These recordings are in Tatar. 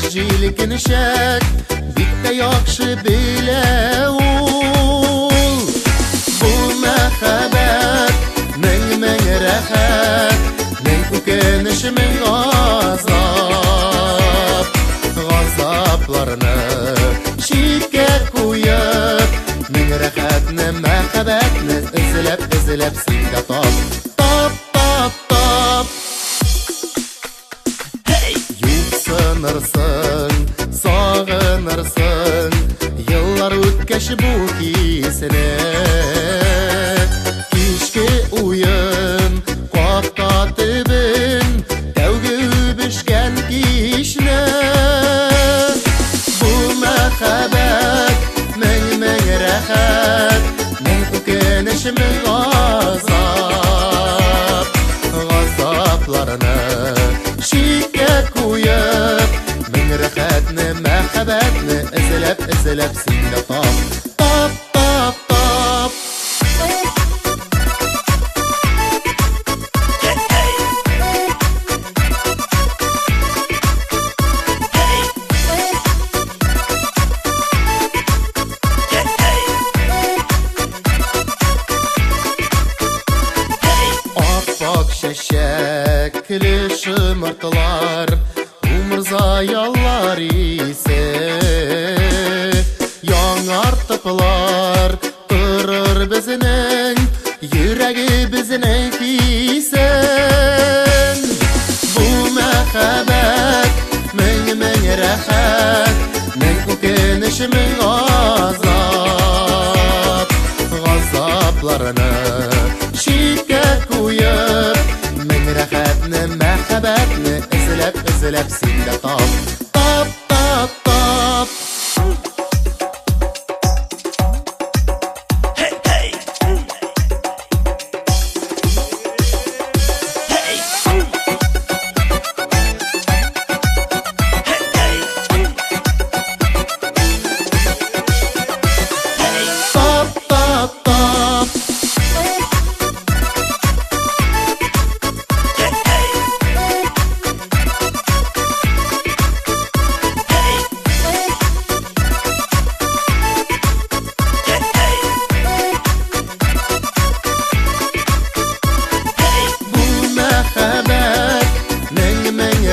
җилкен шәк, бик тә яхшы белә ул. Бу мәхәббәт мең рәхәт, мең үкенеч, мең газап. Газапларны читкә куеп, мең рәхәтне, мәхәббәтне эзләп синдә тап. Юксынырсың, сагынырсың, еллар үткәч бу хисне. Кичке уен, какта төбен, тәүге үбешкән кичне. Бу мәхәббәт мең рәхәт, мең үкенеч, мең газап. Газапларны читкә куеп, мең рәхәтне, мәхәббәтне эзләп синдә тап. Ап-ак чәчәкле шымыртылар, умырза яллар исе. Яңартыплар торыр безнең йөрәгебезнең кисен. Бу мәхәббәт мең рәхәт, мең үкенеч, мең газап. Газапларны читкә куеп, мең рәхәтне, мәхәббәтне эзләп синдә тап.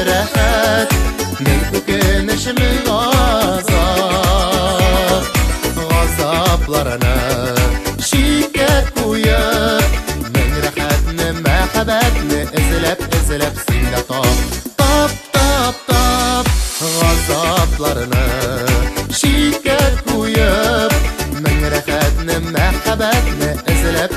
Рәхәт, мең үкенеч, мең газап. Газапларны читкә куеп, мең рәхәтне, мәхәббәтне эзләп синдә тап. Газапларны читкә куеп, мең рәхәтне, мәхәббәтне эзләп